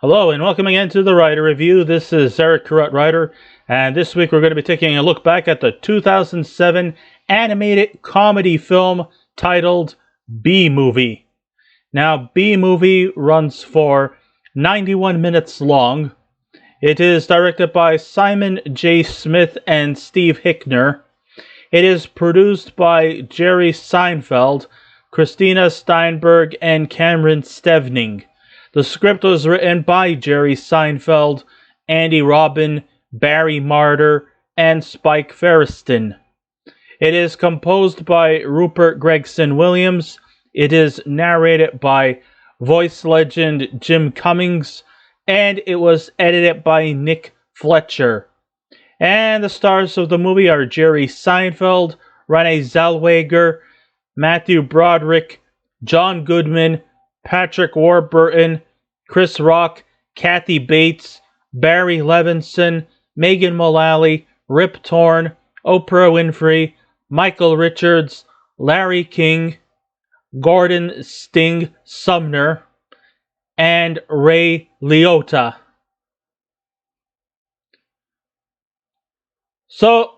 Hello and welcome again to the Writer Review. This is Eric Carruth Writer, and this week we're going to be taking a look back at the 2007 animated comedy film titled B-Movie. Now, B-Movie runs for 91 minutes long. It is directed by Simon J. Smith and Steve Hickner. It is produced by Jerry Seinfeld, Christina Steinberg, and Cameron Stevning. The script was written by Jerry Seinfeld, Andy Robin, Barry Marder, and Spike Feresten. It is composed by Rupert Gregson Williams. It is narrated by voice legend Jim Cummings, and it was edited by Nick Fletcher. And the stars of the movie are Jerry Seinfeld, Renee Zellweger, Matthew Broderick, John Goodman, Patrick Warburton, Chris Rock, Kathy Bates, Barry Levinson, Megan Mullally, Rip Torn, Oprah Winfrey, Michael Richards, Larry King, Gordon Sting Sumner, and Ray Liotta. So,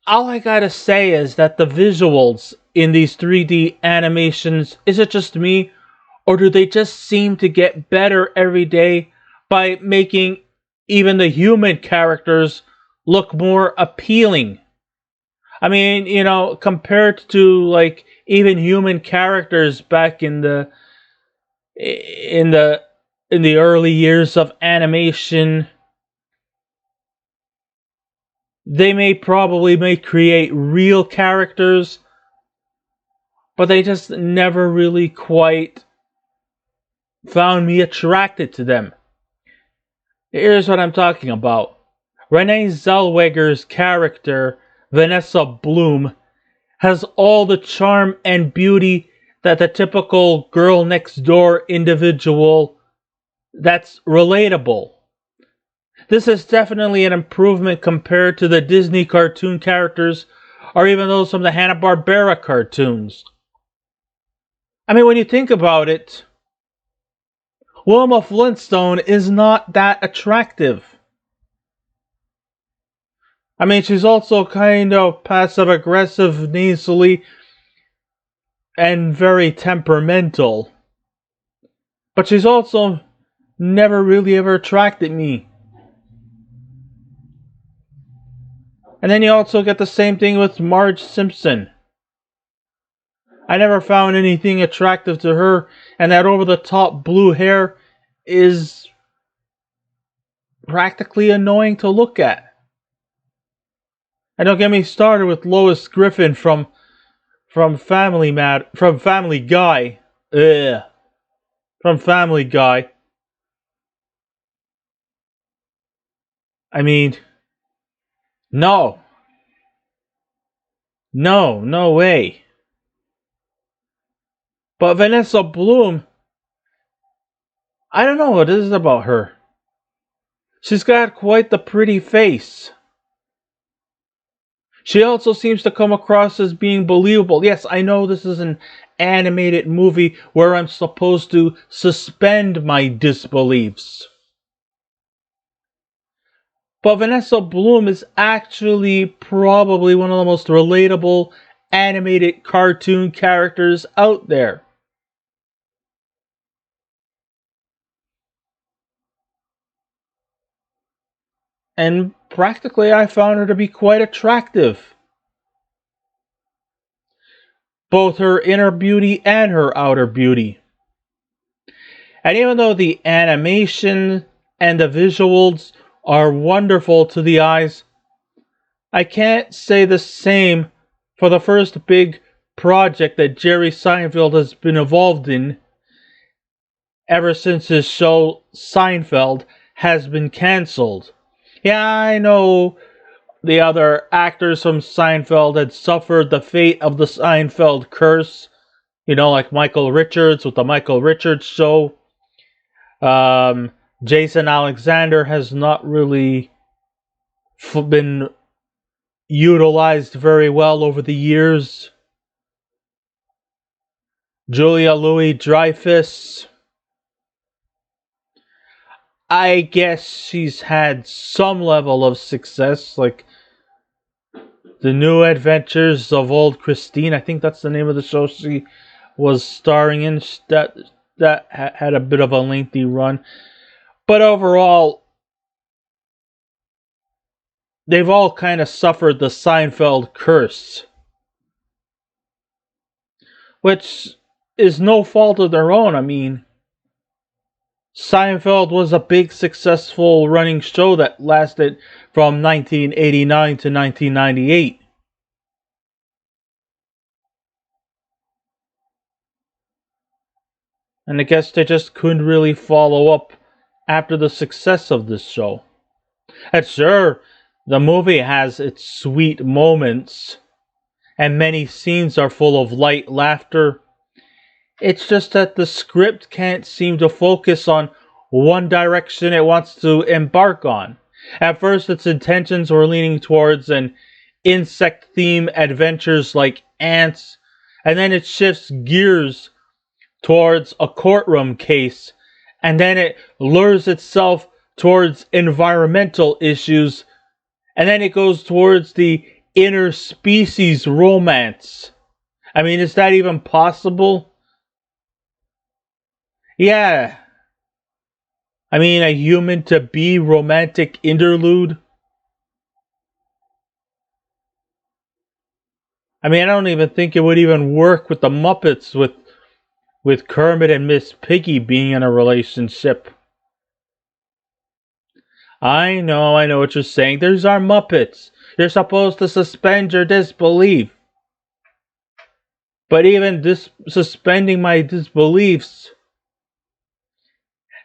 all I gotta say is that the visuals in these 3D animations, is it just me? Or do they just seem to get better every day by making even the human characters look more appealing? I mean, compared to like even human characters back in the early years of animation, they may create real characters, but they just never really quite found me attracted to them. Here's what I'm talking about. Renee Zellweger's character, Vanessa Bloom, has all the charm and beauty that the typical girl next door individual that's relatable. This is definitely an improvement compared to the Disney cartoon characters or even those from the Hanna-Barbera cartoons. I mean, when you think about it, Wilma Flintstone is not that attractive. I mean, she's also kind of passive-aggressive, nasally, and very temperamental. But she's also never really ever attracted me. And then you also get the same thing with Marge Simpson. I never found anything attractive to her, and that over-the-top blue hair is practically annoying to look at. And don't get me started with Lois Griffin from Family Guy. From Family Guy. I mean, no way. But Vanessa Bloom, I don't know what it is about her. She's got quite the pretty face. She also seems to come across as being believable. Yes, I know this is an animated movie where I'm supposed to suspend my disbeliefs. But Vanessa Bloom is actually probably one of the most relatable animated cartoon characters out there. And practically I found her to be quite attractive. Both her inner beauty and her outer beauty. And even though the animation and the visuals are wonderful to the eyes, I can't say the same for the first big project that Jerry Seinfeld has been involved in ever since his show Seinfeld has been cancelled. Yeah, I know the other actors from Seinfeld had suffered the fate of the Seinfeld curse. Like Michael Richards with the Michael Richards Show. Jason Alexander has not really been utilized very well over the years. Julia Louis-Dreyfus. I guess she's had some level of success, like The New Adventures of Old Christine. I think that's the name of the show she was starring in. That had a bit of a lengthy run. But overall, they've all kind of suffered the Seinfeld curse, which is no fault of their own. I mean, Seinfeld was a big, successful running show that lasted from 1989 to 1998. And I guess they just couldn't really follow up after the success of this show. And sure, the movie has its sweet moments, and many scenes are full of light laughter. It's just that the script can't seem to focus on one direction it wants to embark on. At first, its intentions were leaning towards an insect-themed adventures like Ants, and then it shifts gears towards a courtroom case, and then it lures itself towards environmental issues, and then it goes towards the interspecies romance. I mean, is that even possible? Yeah. I mean, a human to bee romantic interlude? I mean, I don't even think it would even work with the Muppets with Kermit and Miss Piggy being in a relationship. I know what you're saying. There's our Muppets. You're supposed to suspend your disbelief. But even suspending my disbeliefs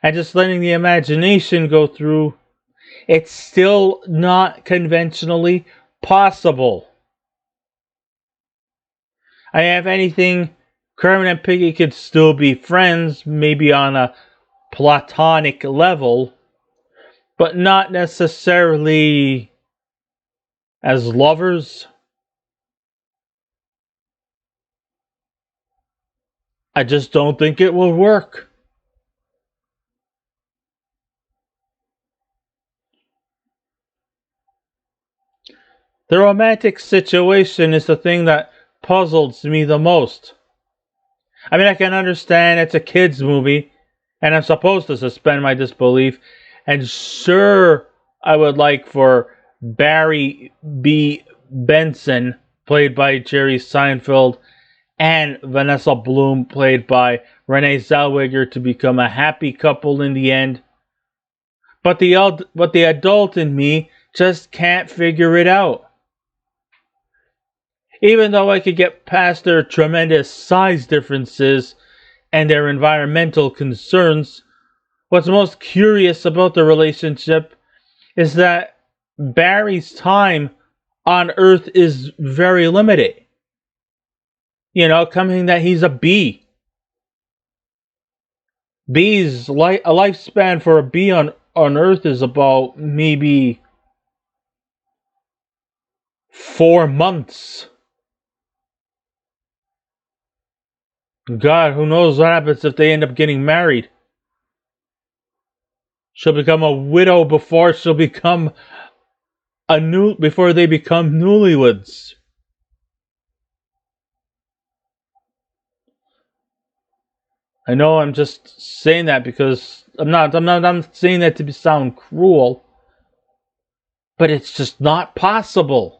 and just letting the imagination go through, it's still not conventionally possible. I mean, if anything, Kermit and Piggy could still be friends, maybe on a platonic level, but not necessarily as lovers. I just don't think it will work. The romantic situation is the thing that puzzles me the most. I mean, I can understand it's a kid's movie, and I'm supposed to suspend my disbelief, and sure, I would like for Barry B. Benson, played by Jerry Seinfeld, and Vanessa Bloom, played by Renee Zellweger, to become a happy couple in the end. But the adult in me just can't figure it out. Even though I could get past their tremendous size differences and their environmental concerns, what's most curious about the relationship is that Barry's time on Earth is very limited. You know, coming that he's a bee. Bees, a lifespan for a bee on Earth is about maybe 4 months. God, who knows what happens if they end up getting married. She'll become a widow before they become newlyweds. I know I'm just saying that because I'm not saying that to sound cruel, but it's just not possible.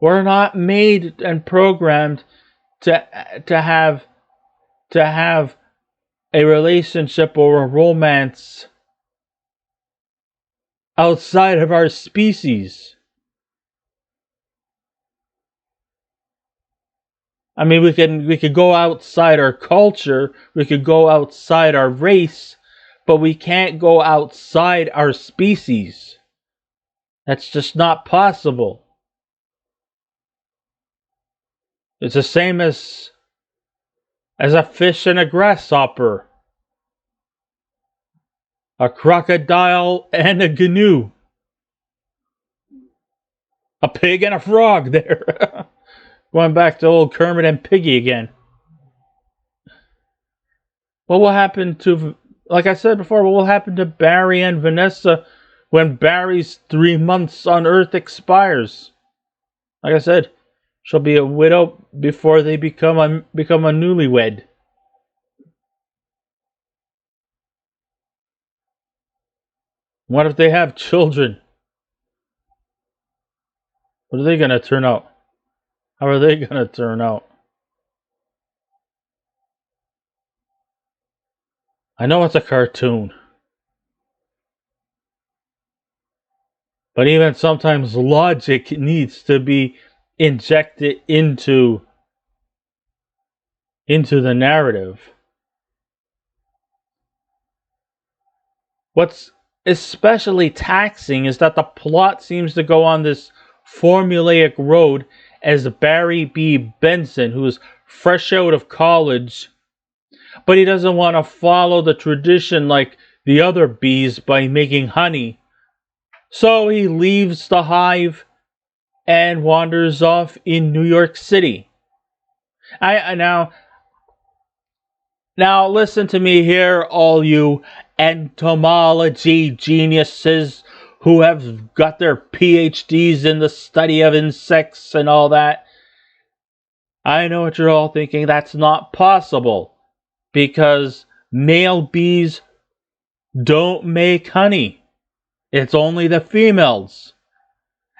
We're not made and programmed to have a relationship or a romance outside of our species. I mean, we could go outside our culture, we could go outside our race, but we can't go outside our species. That's just not possible. It's the same as a fish and a grasshopper, a crocodile and a gnu, a pig and a frog there. Going back to old Kermit and Piggy again. What will happen to, like I said before, what will happen to Barry and Vanessa when Barry's 3 months on Earth expires? Like I said, she'll be a widow before they become a newlywed. What if they have children? What are they going to turn out? How are they going to turn out? I know it's a cartoon. But even sometimes logic needs to be injected into the narrative. What's especially taxing is that the plot seems to go on this formulaic road as Barry B. Benson, who is fresh out of college, but he doesn't want to follow the tradition like the other bees by making honey. So he leaves the hive and wanders off in New York City. Now listen to me here, all you entomology geniuses who have got their PhDs in the study of insects and all that. I know what you're all thinking. That's not possible because male bees don't make honey. It's only the females.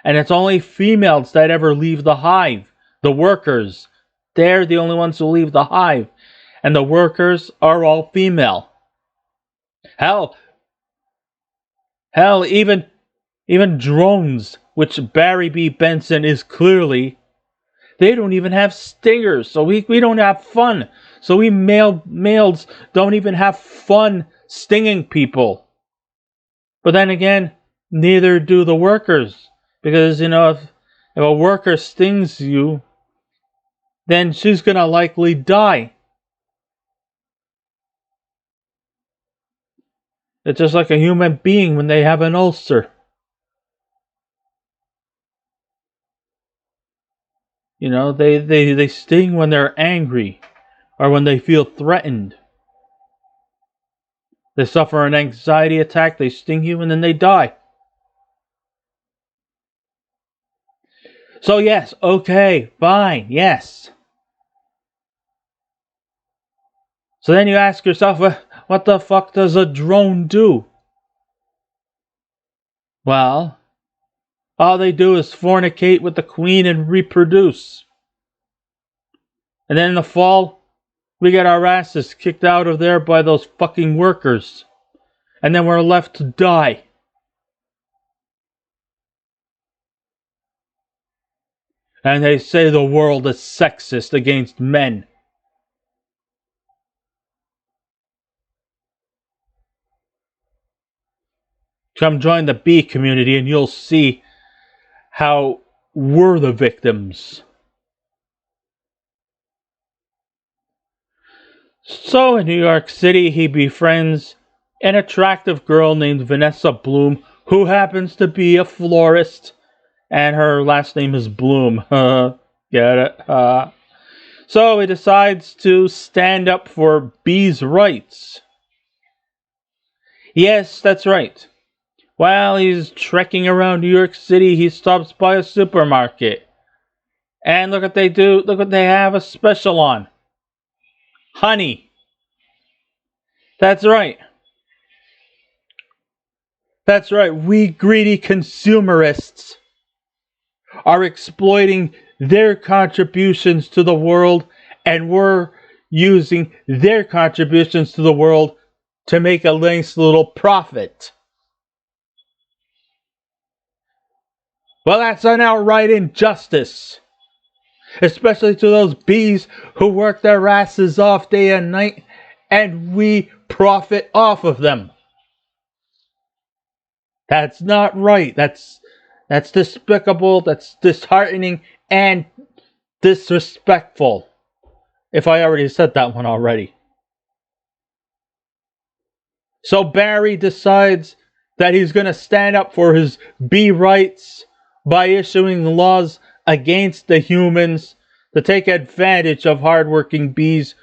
And it's only females that ever leave the hive. The workers. They're the only ones who leave the hive. And the workers are all female. Hell, even drones, which Barry B. Benson is clearly, they don't even have stingers. So we don't have fun. So we males don't even have fun stinging people. But then again, neither do the workers. Because, if a worker stings you, then she's going to likely die. It's just like a human being when they have an ulcer. They sting when they're angry or when they feel threatened. They suffer an anxiety attack, they sting you, and then they die. So yes, okay, fine, yes. So then you ask yourself, what the fuck does a drone do? Well, all they do is fornicate with the queen and reproduce. And then in the fall, we get our asses kicked out of there by those fucking workers. And then we're left to die. And they say the world is sexist against men. Come join the bee community and you'll see how we're the victims. So in New York City, he befriends an attractive girl named Vanessa Bloom, who happens to be a florist, and her last name is Bloom. Get it? So he decides to stand up for bees' rights. Yes, that's right. While he's trekking around New York City, he stops by a supermarket. And look what they do. Look what they have a special on. Honey. That's right. That's right. We greedy consumerists are exploiting their contributions to the world, and we're using their contributions to the world to make a nice little profit. Well, that's an outright injustice. Especially to those bees who work their asses off day and night, and we profit off of them. That's not right. That's despicable, that's disheartening, and disrespectful. If I already said that one already. So Barry decides that he's going to stand up for his bee rights by issuing laws against the humans to take advantage of hardworking bees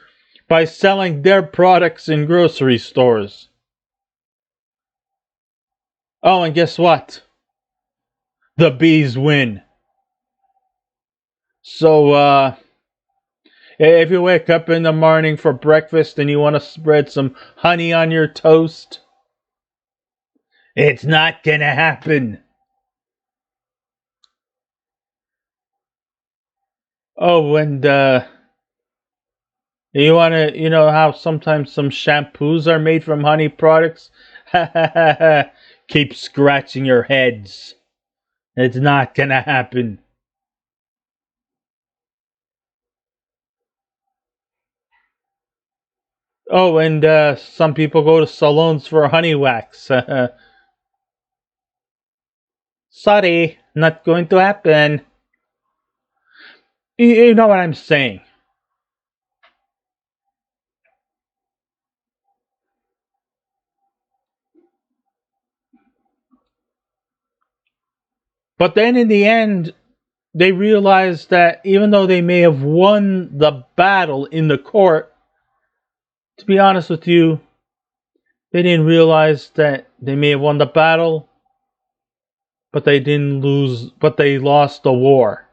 by selling their products in grocery stores. Oh, and guess what? The bees win. So, if you wake up in the morning for breakfast and you want to spread some honey on your toast, it's not gonna happen. Oh, and you want to, how sometimes some shampoos are made from honey products? Keep scratching your heads. It's not gonna happen. Oh, and some people go to salons for honey wax. Sorry, not going to happen. You know what I'm saying. But then in the end, they realized that even though they may have won the battle in the court, to be honest with you, they didn't realize that they may have won the battle, but they lost the war.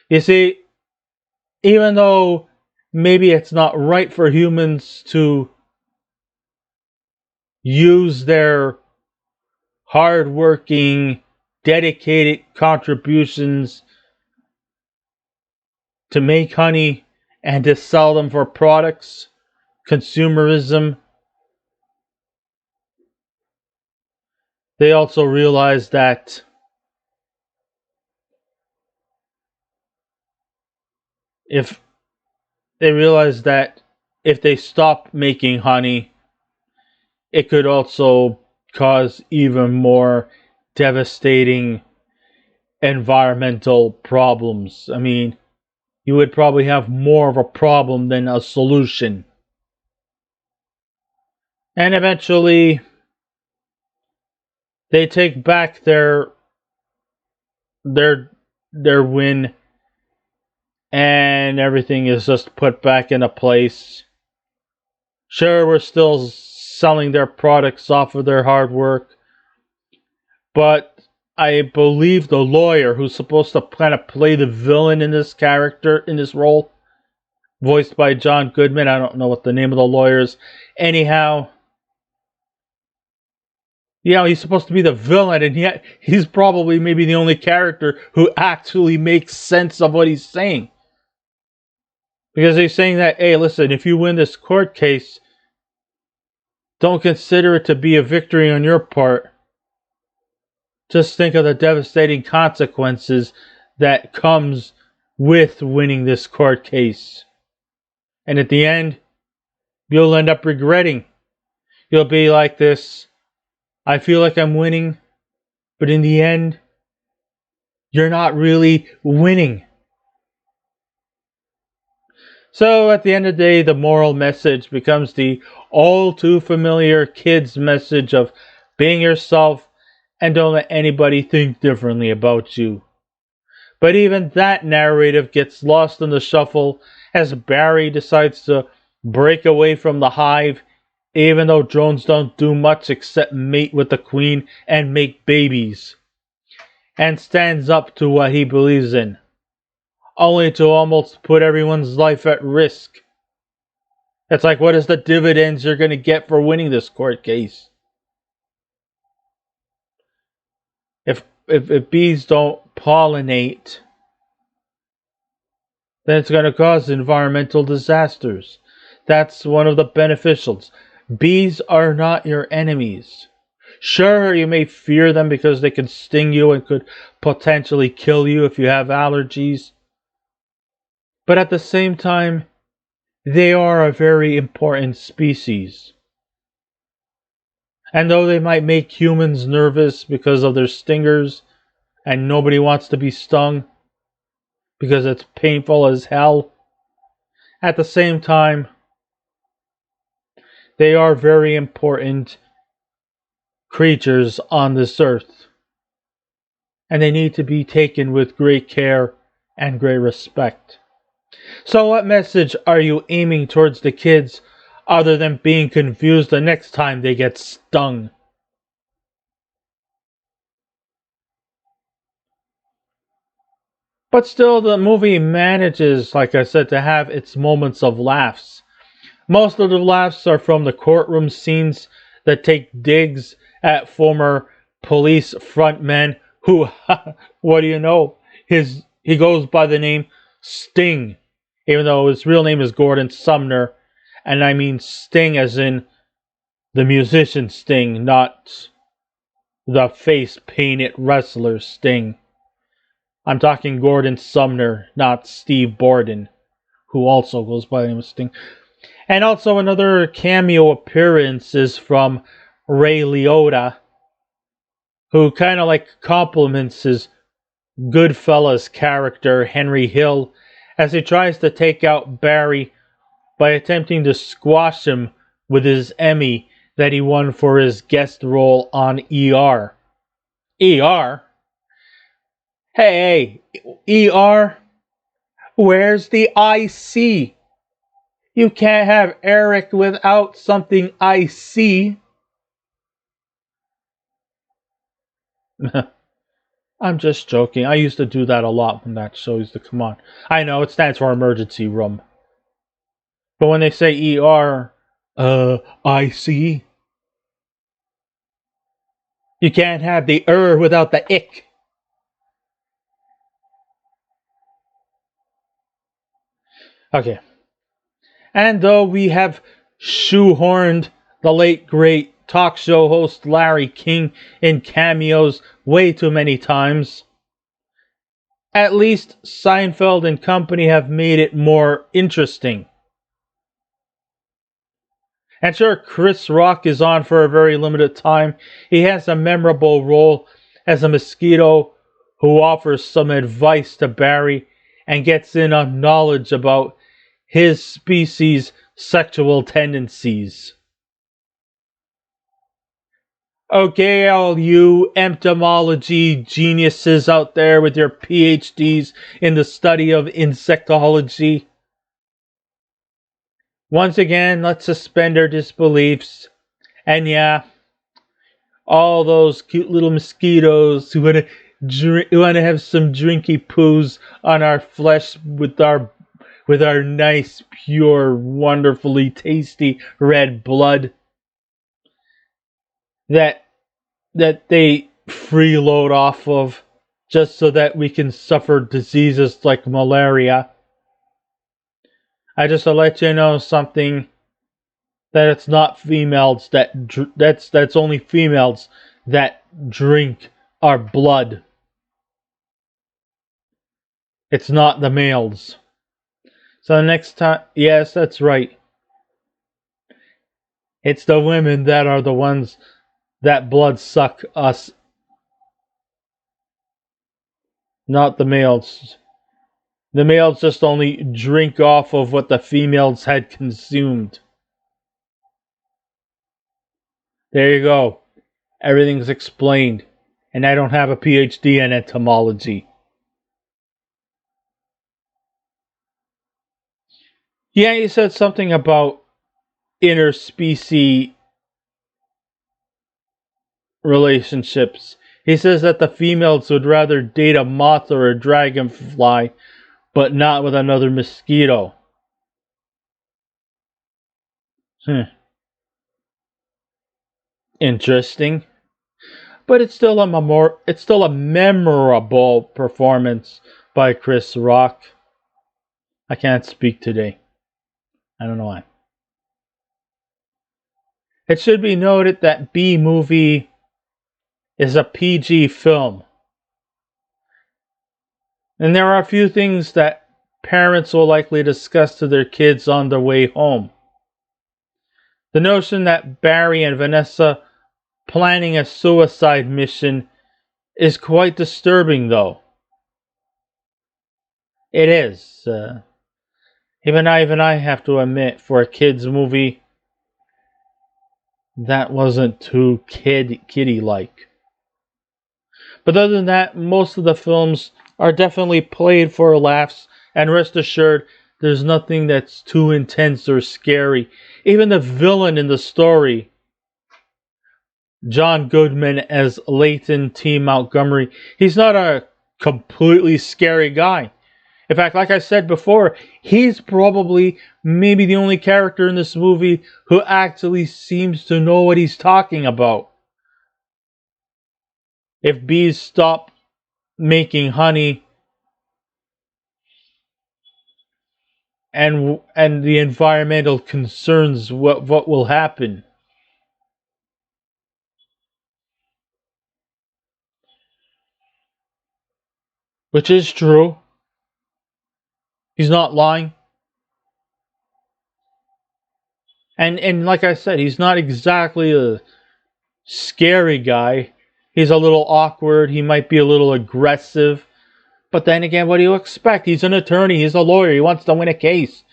You see, even though maybe it's not right for humans to use their hard-working, dedicated contributions to make honey and to sell them for products, consumerism, they also realized that if they stop making honey, it could also cause even more devastating environmental problems. I mean, you would probably have more of a problem than a solution. And eventually, they take back their win, and everything is just put back into place. Sure, we're still selling their products off of their hard work, but I believe the lawyer who's supposed to kind of play the villain in this character, in this role, voiced by John Goodman, I don't know what the name of the lawyer is. Anyhow, he's supposed to be the villain, and yet he's probably maybe the only character who actually makes sense of what he's saying. Because he's saying that, hey, listen, if you win this court case, don't consider it to be a victory on your part. Just think of the devastating consequences that comes with winning this court case. And at the end, you'll end up regretting. You'll be like this, I feel like I'm winning, but in the end, you're not really winning. So at the end of the day, the moral message becomes the all too familiar kids' message of being yourself and don't let anybody think differently about you. But even that narrative gets lost in the shuffle as Barry decides to break away from the hive, even though drones don't do much except mate with the queen and make babies, and stands up to what he believes in, only to almost put everyone's life at risk. It's like, what is the dividends you're going to get for winning this court case? If bees don't pollinate, then it's going to cause environmental disasters. That's one of the beneficials. Bees are not your enemies. Sure, you may fear them because they can sting you and could potentially kill you if you have allergies. But at the same time, they are a very important species. And though they might make humans nervous because of their stingers, and nobody wants to be stung because it's painful as hell, at the same time, they are very important creatures on this earth. And they need to be taken with great care and great respect. So what message are you aiming towards the kids other than being confused the next time they get stung? But still, the movie manages, like I said, to have its moments of laughs. Most of the laughs are from the courtroom scenes that take digs at former police frontmen who, what do you know, he goes by the name Sting, even though his real name is Gordon Sumner, and I mean Sting as in the musician Sting, not the face painted wrestler Sting. I'm talking Gordon Sumner, not Steve Borden, who also goes by the name of Sting. And also another cameo appearance is from Ray Liotta, who kind of like compliments his Goodfellas character Henry Hill as he tries to take out Barry by attempting to squash him with his Emmy that he won for his guest role on ER. ER? Hey, ER? Where's the IC? You can't have Eric without something IC. I'm just joking. I used to do that a lot when that show used to come on. I know, it stands for emergency room. But when they say ER, IC, you can't have the without the ick. Okay. And though we have shoehorned the late great talk show host Larry King in cameos way too many times, at least Seinfeld and company have made it more interesting. And sure, Chris Rock is on for a very limited time. He has a memorable role as a mosquito who offers some advice to Barry and gets in on knowledge about his species' sexual tendencies. Okay, all you entomology geniuses out there with your PhDs in the study of insectology. Once again, let's suspend our disbeliefs. And yeah, all those cute little mosquitoes who want to have some drinky poos on our flesh with our nice, pure, wonderfully tasty red blood that they freeload off of just so that we can suffer diseases like malaria. I just to let you know something, that it's not females that's only females that drink our blood. It's not the males. So the next time, yes, that's right. It's the women that are the ones that blood suck us, not the males. The males just only drink off of what the females had consumed. There you go. Everything's explained. And I don't have a PhD in entomology. Yeah, you said something about interspecies relationships. He says that the females would rather date a moth or a dragonfly, but not with another mosquito. Interesting. But it's still a memorable performance by Chris Rock. I can't speak today. I don't know why. It should be noted that B Movie is a PG film. And there are a few things that parents will likely discuss to their kids on their way home. The notion that Barry and Vanessa planning a suicide mission is quite disturbing, though. It is. Even I have to admit, for a kids' movie, that wasn't too kiddie-like. But other than that, most of the films are definitely played for laughs, and rest assured, there's nothing that's too intense or scary. Even the villain in the story, John Goodman as Leighton T. Montgomery, he's not a completely scary guy. In fact, like I said before, he's probably maybe the only character in this movie who actually seems to know what he's talking about. If bees stop making honey and the environmental concerns, what will happen? Which is true. He's not lying. And like I said, he's not exactly a scary guy. He's a little awkward. He might be a little aggressive. But then again, what do you expect? He's an attorney. He's a lawyer. He wants to win a case.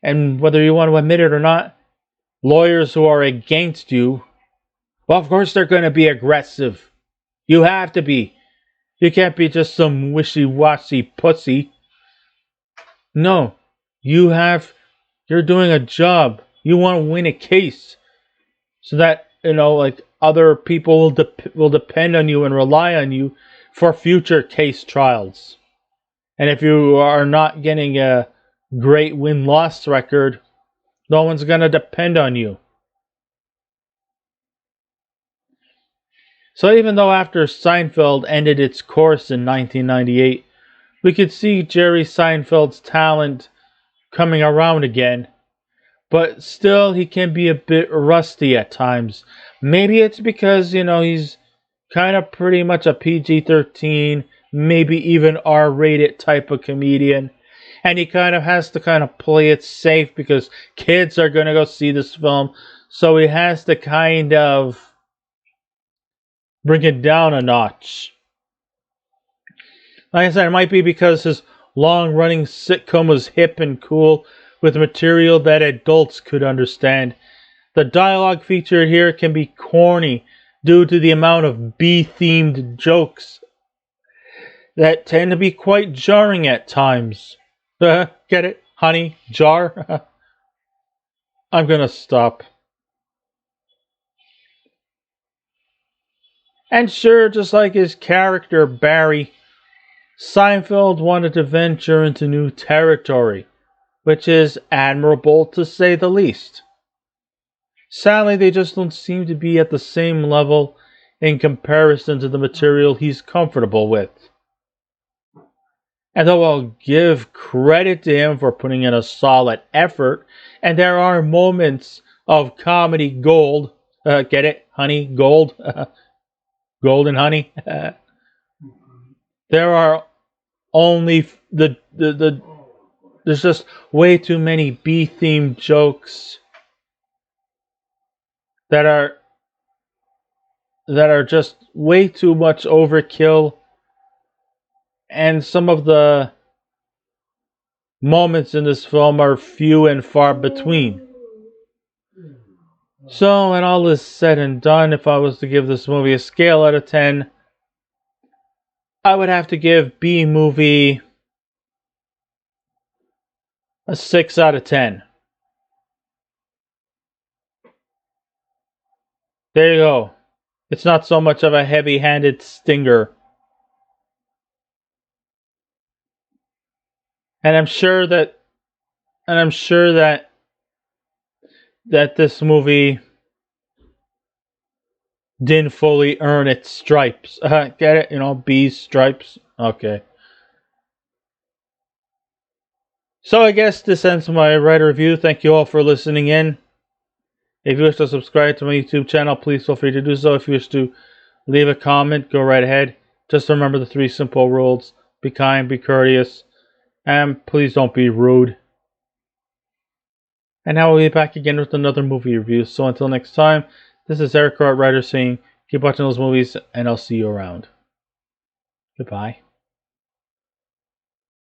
And whether you want to admit it or not, lawyers who are against you, well, of course they're going to be aggressive. You have to be. You can't be just some wishy-washy pussy. No. You're doing a job. You want to win a case. So that, like other people will depend on you and rely on you for future case trials. And if you are not getting a great win-loss record, no one's going to depend on you. So even though after Seinfeld ended its course in 1998, we could see Jerry Seinfeld's talent coming around again. But still, he can be a bit rusty at times. Maybe it's because, he's kind of pretty much a PG-13, maybe even R-rated type of comedian. And he kind of has to kind of play it safe because kids are going to go see this film. So he has to kind of bring it down a notch. Like I said, it might be because his long-running sitcom was hip and cool with material that adults could understand. The dialogue featured here can be corny due to the amount of bee-themed jokes that tend to be quite jarring at times. Get it? Honey? Jar? I'm gonna stop. And sure, just like his character Barry, Seinfeld wanted to venture into new territory, which is admirable to say the least. Sadly, they just don't seem to be at the same level in comparison to the material he's comfortable with. And though I'll give credit to him for putting in a solid effort, and there are moments of comedy gold, get it, honey, gold, golden honey, there are only there's just way too many bee-themed jokes that are just way too much overkill, and some of the moments in this film are few and far between. So, when all is said and done, if I was to give this movie a scale out of 10, I would have to give B Movie a 6 out of 10. There you go. It's not so much of a heavy-handed stinger. And I'm sure that this movie didn't fully earn its stripes. Get it? B's stripes. Okay. So I guess this ends my writer review. Thank you all for listening in. If you wish to subscribe to my YouTube channel, please feel free to do so. If you wish to leave a comment, go right ahead. Just remember the 3 simple rules. Be kind, be courteous, and please don't be rude. And now we'll be back again with another movie review. So until next time, this is Eric Writer saying, keep watching those movies, and I'll see you around. Goodbye.